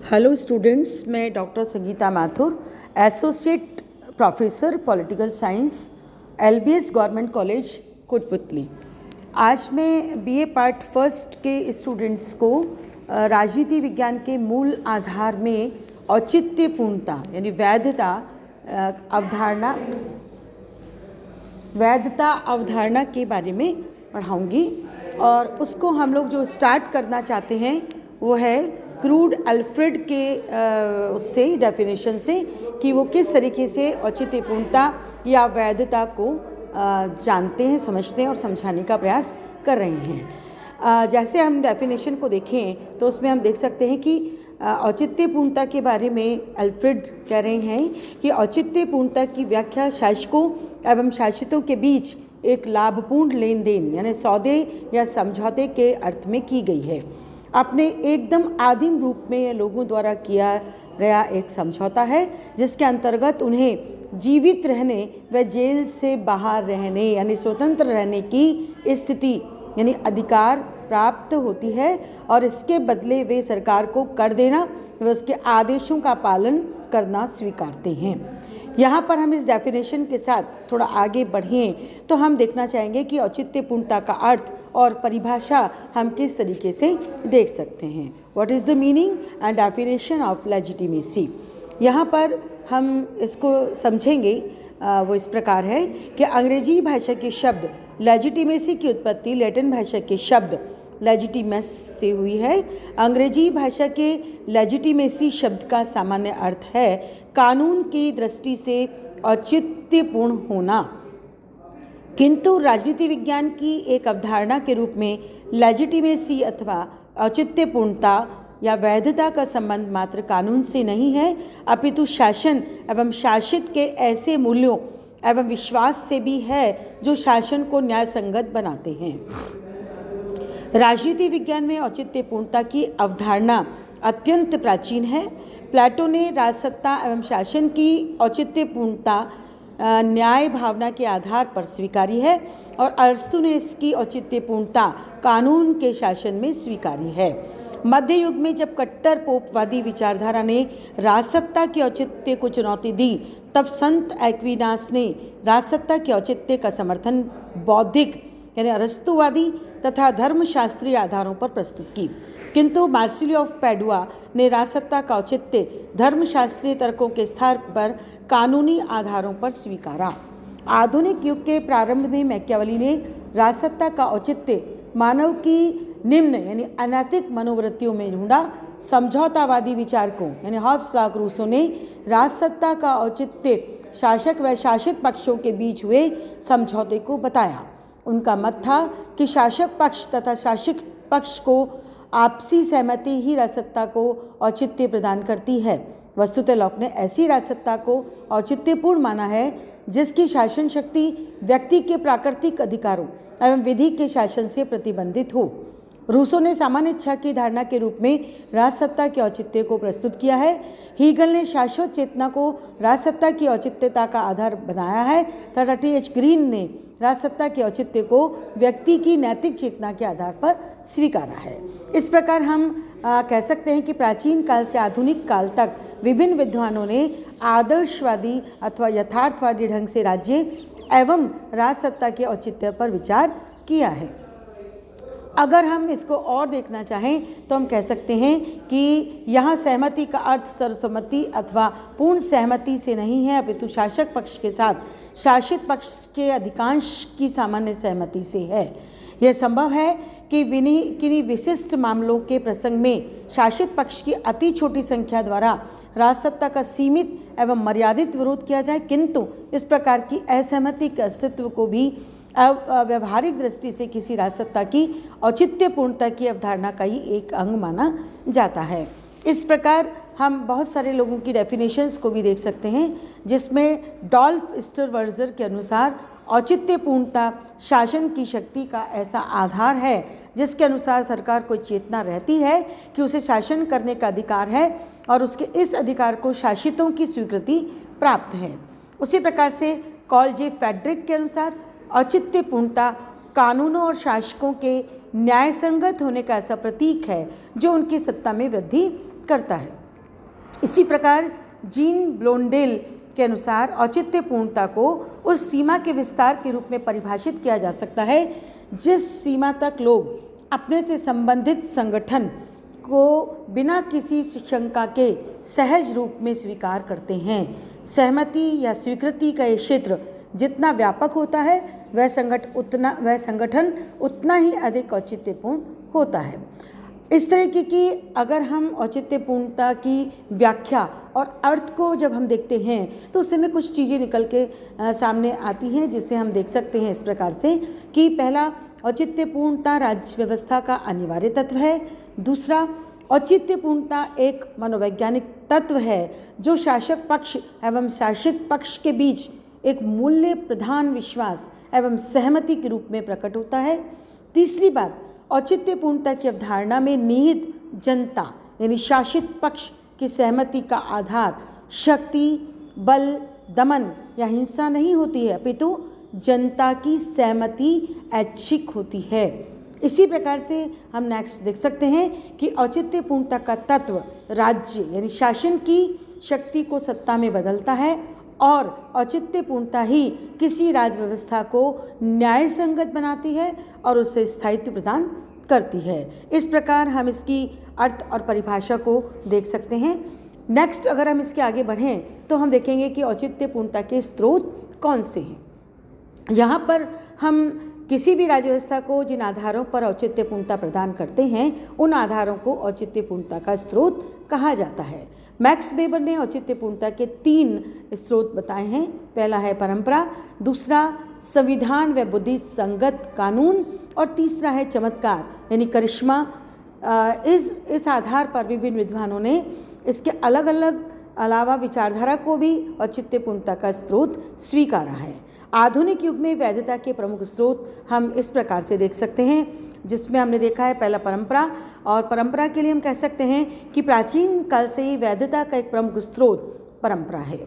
Hello students, मैं doctor Sangeeta Mathur, associate professor political science, LBS government college Kotputli. आज मैं BA part first के students को राजनीति विज्ञान के मूल आधार में औचित्यपूर्णता यानी वैधता अवधारणा के बारे में पढ़ाऊंगी। और उसको हम लोग जो स्टार्ट करना चाहते हैं वो है क्रूड अल्फ्रेड के उससे डेफिनेशन से कि वो किस तरीके से औचित्यपूर्णता या वैधता को जानते हैं, समझते हैं और समझाने का प्रयास कर रहे हैं। जैसे हम डेफिनेशन को देखें तो उसमें हम देख सकते हैं कि औचित्यपूर्णता के बारे में अल्फ्रेड कह रहे हैं कि औचित्यपूर्णता की व्याख्या शासकों एवं शासितों के बीच एक लाभपूर्ण लेन देन यानी सौदे या समझौते के अर्थ में की गई है। अपने एकदम आदिम रूप में यह लोगों द्वारा किया गया एक समझौता है जिसके अंतर्गत उन्हें जीवित रहने व जेल से बाहर रहने यानी स्वतंत्र रहने की स्थिति यानी अधिकार प्राप्त होती है और इसके बदले वे सरकार को कर देना व उसके आदेशों का पालन करना स्वीकारते हैं। यहाँ पर हम इस डेफिनेशन के साथ थोड़ा आगे बढ़ें तो हम देखना चाहेंगे कि औचित्यपूर्णता का अर्थ और परिभाषा हम किस तरीके से देख सकते हैं। What is the meaning and definition of legitimacy. यहाँ पर हम इसको समझेंगे वो इस प्रकार है कि अंग्रेजी भाषा के शब्द लेजिटिमेसी की उत्पत्ति लैटिन भाषा के शब्द लेजिटिमस से हुई है। अंग्रेजी भाषा के लेजिटिमेसी शब्द का सामान्य अर्थ है कानून की दृष्टि से औचित्यपूर्ण होना, किंतु राजनीति विज्ञान की एक अवधारणा के रूप में लेजिटिमेसी अथवा औचित्यपूर्णता या वैधता का संबंध मात्र कानून से नहीं है अपितु शासन एवं शासित के ऐसे मूल्यों एवं विश्वास से भी है जो शासन को न्यायसंगत बनाते हैं। राजनीति विज्ञान में औचित्यपूर्णता की अवधारणा अत्यंत प्राचीन है। प्लेटो ने राजसत्ता एवं शासन की औचित्यपूर्णता न्याय भावना के आधार पर स्वीकारी है और अरस्तु ने इसकी औचित्यपूर्णता कानून के शासन में स्वीकारी है। मध्य युग में जब कट्टर पोपवादी विचारधारा ने राजसत्ता के औचित्य को चुनौती दी तब संत एक्विनास ने राजसत्ता के औचित्य का समर्थन बौद्धिक यानी अरस्तुवादी तथा धर्मशास्त्रीय आधारों पर प्रस्तुत की, किंतु मार्सिलियो ऑफ पैडुआ ने राजसत्ता का औचित्य धर्मशास्त्रीय तर्कों के स्थान पर कानूनी आधारों पर स्वीकारा। आधुनिक युग के प्रारंभ में मैकियावेली ने राजसत्ता का औचित्य मानव की निम्न यानी अनैतिक मनोवृत्तियों में ढूंढा। समझौतावादी विचारकों यानी हॉब्स लॉक रूसो ने राजसत्ता का औचित्य शासक व शासित पक्षों के बीच हुए समझौते को बताया। उनका मत था कि शासक पक्ष तथा शासित पक्ष को आपसी सहमति ही राजसत्ता को औचित्य प्रदान करती है। वस्तुतः लॉक ने ऐसी राजसत्ता को औचित्यपूर्ण माना है जिसकी शासन शक्ति व्यक्ति के प्राकृतिक अधिकारों एवं विधि के शासन से प्रतिबंधित हो। रूसो ने सामान्य इच्छा की धारणा के रूप में राजसत्ता के औचित्य को प्रस्तुत किया है। हीगल ने शाश्वत चेतना को राजसत्ता की औचित्यता का आधार बनाया है तथा टी.एच. ग्रीन ने राजसत्ता के औचित्य को व्यक्ति की नैतिक चेतना के आधार पर स्वीकारा है। इस प्रकार हम कह सकते हैं कि प्राचीन काल से आधुनिक काल तक विभिन्न विद्वानों ने आदर्शवादी अथवा यथार्थवादी ढंग से राज्य एवं राजसत्ता के औचित्य पर विचार किया है। अगर हम इसको और देखना चाहें तो हम कह सकते हैं कि यहाँ सहमति का अर्थ सर्वसम्मति अथवा पूर्ण सहमति से नहीं है अपितु शासक पक्ष के साथ शासित पक्ष के अधिकांश की सामान्य सहमति से है। यह संभव है कि किन्हीं विशिष्ट मामलों के प्रसंग में शासित पक्ष की अति छोटी संख्या द्वारा राजसत्ता का सीमित एवं मर्यादित विरोध किया जाए, किंतु इस प्रकार की असहमति के अस्तित्व को भी व्यावहारिक दृष्टि से किसी राजसत्ता की औचित्यपूर्णता की अवधारणा का ही एक अंग माना जाता है। इस प्रकार हम बहुत सारे लोगों की डेफिनेशंस को भी देख सकते हैं जिसमें डॉल्फ स्टरवर्जर के अनुसार औचित्यपूर्णता शासन की शक्ति का ऐसा आधार है जिसके अनुसार सरकार को चेतना रहती है कि उसे शासन करने का अधिकार है और उसके इस अधिकार को शासितों की स्वीकृति प्राप्त है। उसी प्रकार से कॉल जे फेडरिक के अनुसार औचित्यपूर्णता कानूनों और शासकों के न्यायसंगत होने का ऐसा प्रतीक है जो उनकी सत्ता में वृद्धि करता है। इसी प्रकार जीन ब्लोंडेल के अनुसार औचित्यपूर्णता को उस सीमा के विस्तार के रूप में परिभाषित किया जा सकता है जिस सीमा तक लोग अपने से संबंधित संगठन को बिना किसी शंका के सहज रूप में स्वीकार करते हैं। सहमति या स्वीकृति का ये क्षेत्र जितना व्यापक होता है वह संगठन उतना ही अधिक औचित्यपूर्ण होता है। इस तरीके की अगर हम औचित्यपूर्णता की व्याख्या और अर्थ को जब हम देखते हैं तो उससे में कुछ चीज़ें निकल के सामने आती हैं, जिसे हम देख सकते हैं इस प्रकार से कि पहला, औचित्यपूर्णता राज्य व्यवस्था का अनिवार्य तत्व है। दूसरा, औचित्यपूर्णता एक मनोवैज्ञानिक तत्व है जो शासक पक्ष एवं शासित पक्ष के बीच एक मूल्य प्रधान विश्वास एवं सहमति के रूप में प्रकट होता है। तीसरी बात, औचित्यपूर्णता की अवधारणा में निहित जनता यानी शासित पक्ष की सहमति का आधार शक्ति, बल, दमन या हिंसा नहीं होती है, अपितु जनता की सहमति ऐच्छिक होती है। इसी प्रकार से हम नेक्स्ट देख सकते हैं कि औचित्यपूर्णता का तत्व राज्य यानी शासन की शक्ति को सत्ता में बदलता है और औचित्यपूर्णता ही किसी राज्य व्यवस्था को न्याय संगत बनाती है और उसे स्थायित्व प्रदान करती है। इस प्रकार हम इसकी अर्थ और परिभाषा को देख सकते हैं। नेक्स्ट अगर हम इसके आगे बढ़ें तो हम देखेंगे कि औचित्यपूर्णता के स्रोत कौन से हैं। यहाँ पर हम किसी भी राज्य व्यवस्था को जिन आधारों पर औचित्यपूर्णता प्रदान करते हैं उन आधारों को औचित्यपूर्णता का स्रोत कहा जाता है। मैक्स वेबर ने औचित्यपूर्णता के 3 स्रोत बताए हैं। पहला है परंपरा, दूसरा संविधान व बुद्धि संगत कानून और तीसरा है चमत्कार यानी करिश्मा। इस आधार पर विभिन्न विद्वानों ने इसके अलग अलग अलावा विचारधारा को भी औचित्यपूर्णता का स्रोत स्वीकारा है। आधुनिक युग में वैधता के प्रमुख स्रोत हम इस प्रकार से देख सकते हैं, जिसमें हमने देखा है पहला परंपरा, और परंपरा के लिए हम कह सकते हैं कि प्राचीन काल से ही वैधता का एक प्रमुख स्रोत परंपरा है।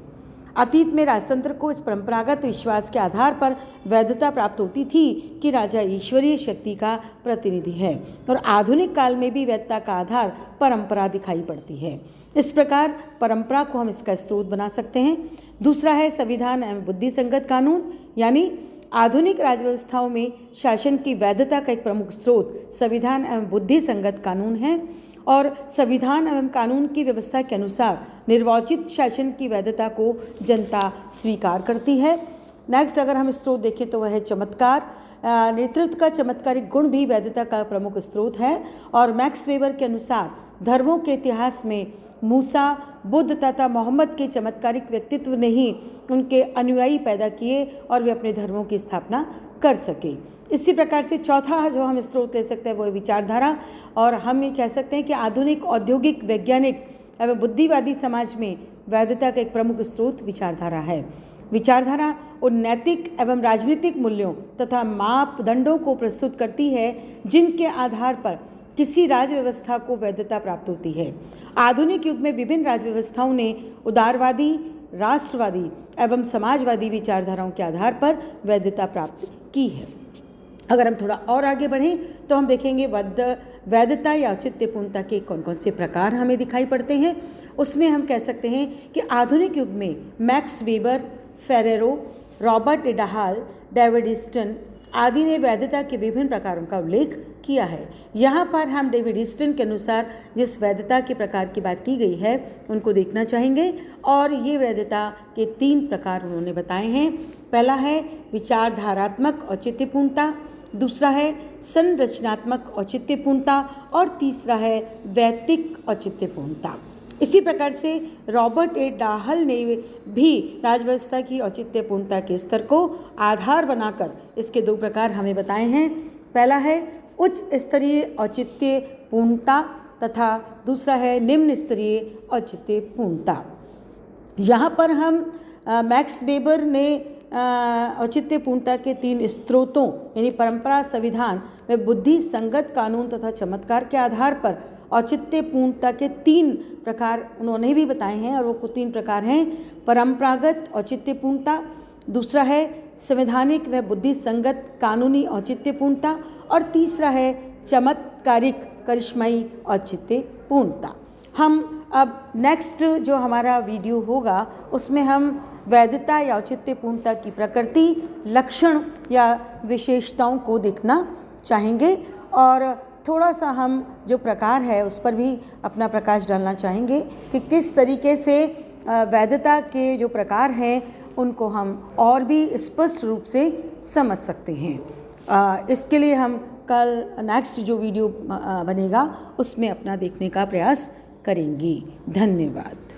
अतीत में राजतंत्र को इस परंपरागत विश्वास के आधार पर वैधता प्राप्त होती थी कि राजा ईश्वरीय शक्ति का प्रतिनिधि है, और आधुनिक काल में भी वैधता का आधार परंपरा दिखाई पड़ती है। इस प्रकार परंपरा को हम इसका स्रोत बना सकते हैं। दूसरा है संविधान एवं बुद्धि संगत कानून, यानी आधुनिक राज्य व्यवस्थाओं में शासन की वैधता का एक प्रमुख स्रोत संविधान एवं बुद्धि संगत कानून है, और संविधान एवं कानून की व्यवस्था के अनुसार निर्वाचित शासन की वैधता को जनता स्वीकार करती है। नेक्स्ट अगर हम स्रोत देखें तो वह है चमत्कार। नेतृत्व का चमत्कारिक गुण भी वैधता का प्रमुख स्रोत है, और मैक्स वेबर के अनुसार धर्मों के इतिहास में मूसा, बुद्ध तथा मोहम्मद के चमत्कारिक व्यक्तित्व ने ही उनके अनुयायी पैदा किए और वे अपने धर्मों की स्थापना कर सके। इसी प्रकार से चौथा जो हम स्रोत ले सकते हैं वो है विचारधारा, और हम ये कह सकते हैं कि आधुनिक औद्योगिक, वैज्ञानिक एवं बुद्धिवादी समाज में वैधता का एक प्रमुख स्रोत विचारधारा है। विचारधारा उन नैतिक एवं राजनीतिक मूल्यों तथा मापदंडों को प्रस्तुत करती है जिनके आधार पर किसी राज्य व्यवस्था को वैधता प्राप्त होती है। आधुनिक युग में विभिन्न राज्य व्यवस्थाओं ने उदारवादी, राष्ट्रवादी एवं समाजवादी विचारधाराओं के आधार पर वैधता प्राप्त की है। अगर हम थोड़ा और आगे बढ़ें तो हम देखेंगे वैधता या औचित्यपूर्णता के कौन कौन से प्रकार हमें दिखाई पड़ते हैं। उसमें हम कह सकते हैं कि आधुनिक युग में मैक्स वेबर, फेरेरो, रॉबर्ट एडाहाल, डेविड ईस्टन आदि ने वैधता के विभिन्न प्रकारों का उल्लेख किया है। यहाँ पर हम डेविड ईस्टन के अनुसार जिस वैधता के प्रकार की बात की गई है उनको देखना चाहेंगे, और ये वैधता के 3 प्रकार उन्होंने बताए हैं। पहला है विचारधारात्मक औचित्यपूर्णता, दूसरा है संरचनात्मक औचित्यपूर्णता और तीसरा है वैयक्तिक औचित्यपूर्णता। इसी प्रकार से रॉबर्ट ए डाहल ने भी राजव्यवस्था की औचित्यपूर्णता के स्तर को आधार बनाकर इसके 2 प्रकार हमें बताए हैं। पहला है उच्च स्तरीय औचित्यपूर्णता तथा दूसरा है निम्न स्तरीय औचित्यपूर्णता। यहाँ पर हम मैक्स वेबर ने औचित्यपूर्णता के 3 स्रोतों यानी परंपरा, संविधान व बुद्धि संगत कानून तथा चमत्कार के आधार पर औचित्यपूर्णता के 3 प्रकार उन्होंने भी बताए हैं, और वो 3 प्रकार हैं। परंपरागत औचित्यपूर्णता, दूसरा है संवैधानिक व बुद्धि संगत कानूनी औचित्यपूर्णता और तीसरा है चमत्कारिक करिश्माई औचित्यपूर्णता। हम अब नेक्स्ट जो हमारा वीडियो होगा उसमें हम वैधता या औचित्यपूर्णता की प्रकृति, लक्षण या विशेषताओं को देखना चाहेंगे और थोड़ा सा हम जो प्रकार है उस पर भी अपना प्रकाश डालना चाहेंगे कि किस तरीके से वैधता के जो प्रकार हैं उनको हम और भी स्पष्ट रूप से समझ सकते हैं। इसके लिए हम कल नेक्स्ट जो वीडियो बनेगा उसमें अपना देखने का प्रयास करेंगे। धन्यवाद।